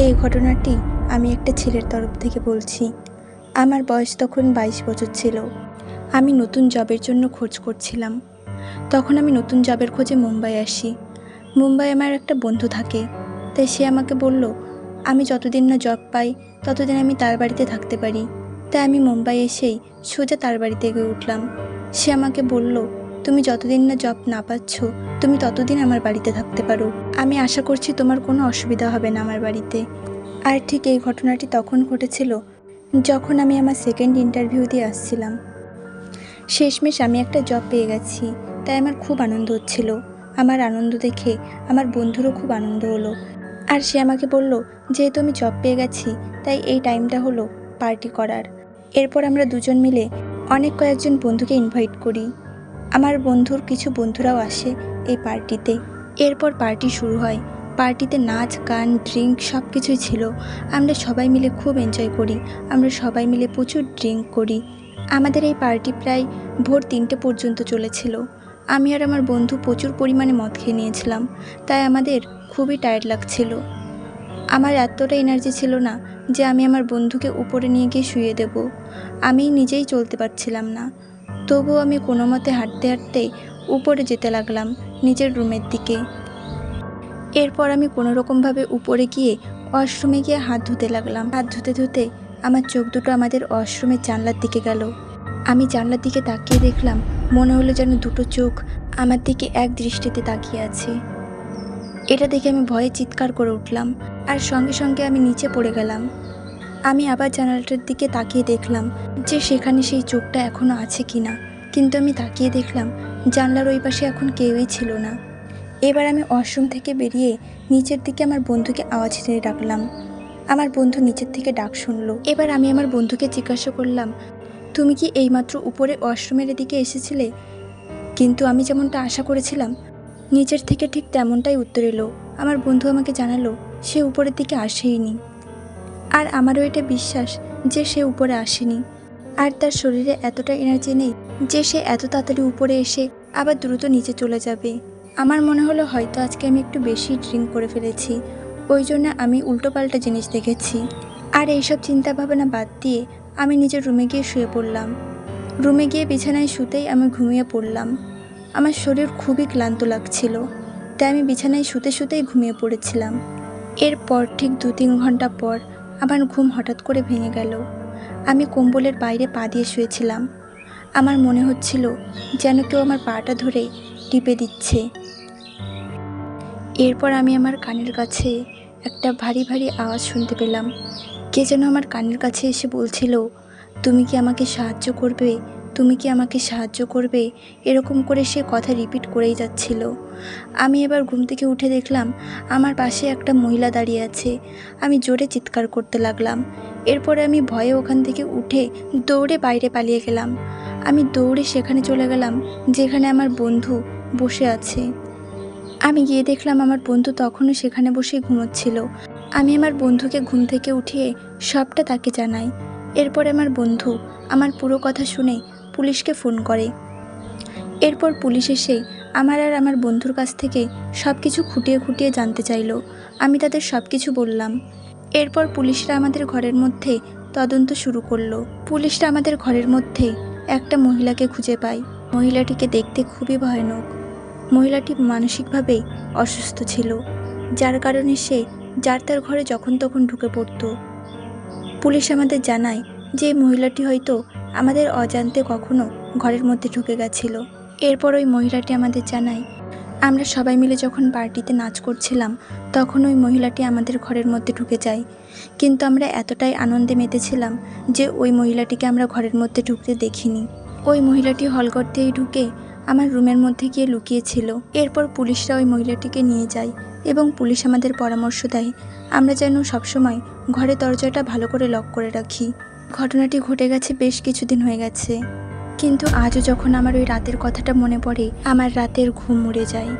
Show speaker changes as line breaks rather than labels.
এই ঘটনাটি আমি একটা ছেলের তরফ থেকে বলছি। আমার বয়স তখন 22 বছর ছিল। আমি নতুন জবের জন্য খোঁজ করছিলাম। তখন আমি নতুন জবের খোঁজে মুম্বাই আসি। মুম্বাই আমার একটা বন্ধু থাকে, তাই সে আমাকে বলল আমি যতদিন না জব পাই ততদিন আমি তার বাড়িতে থাকতে পারি। তাই আমি মুম্বাই এসেই সোজা তার বাড়িতে গিয়ে উঠলাম। সে আমাকে বলল, তুমি যতদিন না জব না পাচ্ছ তুমি ততদিন আমার বাড়িতে থাকতে পারো। আমি আশা করছি তোমার কোনো অসুবিধা হবে না আমার বাড়িতে। আর ঠিক এই ঘটনাটি তখন ঘটেছিল যখন আমি আমার সেকেন্ড ইন্টারভিউ দিয়ে আসছিলাম। শেষমেশ আমি একটা জব পেয়ে গেছি, তাই আমার খুব আনন্দ হচ্ছিল। আমার আনন্দ দেখে আমার বন্ধুরও খুব আনন্দ হলো। আর সে আমাকে বলল, যেহেতু আমি জব পেয়ে গেছি তাই এই টাইমটা হলো পার্টি করার। এরপর আমরা দুজন মিলে অনেক কয়েকজন বন্ধুকে ইনভাইট করি। আমার বন্ধুর কিছু বন্ধুরাও আসে এই পার্টিতে। এরপর পার্টি শুরু হয়। পার্টিতে নাচ গান ড্রিঙ্ক সব কিছুই ছিল। আমরা সবাই মিলে খুব এনজয় করি। আমরা সবাই মিলে প্রচুর ড্রিঙ্ক করি। আমাদের এই পার্টি প্রায় ভোর 3টে পর্যন্ত চলেছিল। আমি আর আমার বন্ধু প্রচুর পরিমাণে মদ খেয়ে নিয়েছিলাম, তাই আমাদের খুবই টায়ার্ড লাগছিল। আমার এতটা এনার্জি ছিল না যে আমি আমার বন্ধুকে উপরে নিয়ে গিয়ে শুইয়ে দেব। আমি নিজেই চলতে পারছিলাম না, তবুও আমি কোনো মতে হাঁটতে হাঁটতে উপরে যেতে লাগলাম নিজের রুমের দিকে। এরপর আমি কোনোরকমভাবে উপরে গিয়ে ওয়াশরুমে গিয়ে হাত ধুতে লাগলাম। হাত ধুতে ধুতে আমার চোখ দুটো আমাদের ওয়াশরুমের জানলার দিকে গেল। আমি জানলার দিকে তাকিয়ে দেখলাম, মনে হলো যেন দুটো চোখ আমার দিকে এক দৃষ্টিতে তাকিয়ে আছে। এটা দেখে আমি ভয়ে চিৎকার করে উঠলাম, আর সঙ্গে সঙ্গে আমি নিচে পড়ে গেলাম। আমি আবার জানালাটার দিকে তাকিয়ে দেখলাম যে সেখানে সেই চোখটা এখনও আছে কিনা, কিন্তু আমি তাকিয়ে দেখলাম জানলার ওই পাশে এখন কেউই ছিল না। এবার আমি ওয়াশরুম থেকে বেরিয়ে নিচের দিকে আমার বন্ধুকে আওয়াজ দিয়ে ডাকলাম। আমার বন্ধু নিচের থেকে ডাক শুনলো। এবার আমি আমার বন্ধুকে জিজ্ঞাসা করলাম, তুমি কি এইমাত্র উপরে ওয়াশরুমের দিকে এসেছিলে? কিন্তু আমি যেমনটা আশা করেছিলাম নিচের থেকে ঠিক তেমনটাই উত্তর এলো। আমার বন্ধু আমাকে জানালো সে উপরের দিকে আসেইনি। আর আমারও এটা বিশ্বাস যে সে উপরে আসেনি, আর তার শরীরে এতটা এনার্জি নেই যে সে এত তাড়াতাড়ি উপরে এসে আবার দ্রুত নিচে চলে যাবে। আমার মনে হলো হয়তো আজকে আমি একটু বেশি ড্রিঙ্ক করে ফেলেছি, ওই জন্য আমি উল্টোপাল্টা জিনিস দেখেছি। আর এইসব চিন্তা ভাবনা বাদ দিয়ে আমি নিজের রুমে গিয়ে শুয়ে পড়লাম। রুমে গিয়ে বিছানায় শুতেই আমি ঘুমিয়ে পড়লাম। আমার শরীর খুবই ক্লান্ত লাগছিল, তাই আমি বিছানায় শুতে শুতেই ঘুমিয়ে পড়েছিলাম। এরপর ঠিক 2-3 ঘন্টা পর আমার ঘুম হঠাৎ করে ভেঙে গেল। আমি কম্বলের বাইরে পা দিয়ে শুয়েছিলাম। আমার মনে হচ্ছিল যেন কেউ আমার পাটা ধরে টিপে দিচ্ছে। এরপর আমি আমার কানের কাছে একটা ভারী ভারী আওয়াজ শুনতে পেলাম। কে যেন আমার কানের কাছে এসে বলছিল, তুমি কি আমাকে সাহায্য করবে, তুমি কি আমাকে সাহায্য করবে, এরকম করে সে কথা রিপিট করেই যাচ্ছিল। আমি এবার ঘুম থেকে উঠে দেখলাম আমার পাশে একটা মহিলা দাঁড়িয়ে আছে। আমি জোরে চিৎকার করতে লাগলাম। এরপরে আমি ভয়ে ওখান থেকে উঠে দৌড়ে বাইরে পালিয়ে গেলাম। আমি দৌড়ে সেখানে চলে গেলাম যেখানে আমার বন্ধু বসে আছে। আমি গিয়ে দেখলাম আমার বন্ধু তখনও সেখানে বসে ঘুমোচ্ছিল। আমি আমার বন্ধুকে ঘুম থেকে উঠিয়ে সবটা তাকে জানাই। এরপর আমার বন্ধু আমার পুরো কথা শুনে পুলিশকে ফোন করে। এরপর পুলিশ এসে আমার আর আমার বন্ধুর কাছ থেকে সব কিছু খুঁটিয়ে খুঁটিয়ে জানতে চাইলো। আমি তাদের সব কিছু বললাম। এরপর পুলিশরা আমাদের ঘরের মধ্যে তদন্ত শুরু করলো। পুলিশরা আমাদের ঘরের মধ্যে একটা মহিলাকে খুঁজে পায়। মহিলাটিকে দেখতে খুবই ভয়ানক। মহিলাটি মানসিকভাবে অসুস্থ ছিল, যার কারণে সে যার তার ঘরে যখন তখন ঢুকে পড়ত। পুলিশ আমাদের জানায় যে এই মহিলাটি হয়তো আমাদের অজান্তে কখনো ঘরের মধ্যে ঢুকে গেছিল। এরপর ওই মহিলাটি আমাদের জানায় আমরা সবাই মিলে যখন পার্টিতে নাচ করছিলাম তখন ওই মহিলাটি আমাদের ঘরের মধ্যে ঢুকে যায়। কিন্তু আমরা এতটাই আনন্দে মেতেছিলাম যে ওই মহিলাটিকে আমরা ঘরের মধ্যে ঢুকতে দেখিনি। ওই মহিলাটি হলঘর দিয়েই ঢুকে আমার রুমের মধ্যে গিয়ে লুকিয়েছিল। এরপর পুলিশরা ওই মহিলাটিকে নিয়ে যায় এবং পুলিশ আমাদের পরামর্শ দেয় আমরা যেন সবসময় ঘরের দরজাটা ভালো করে লক করে রাখি। ঘটনাটি ঘটে গেছে বেশ কিছুদিন হয়ে গেছে, কিন্তু আজও যখন আমার ওই রাতের কথাটা মনে পড়ে আমার রাতের ঘুম উড়ে যায়।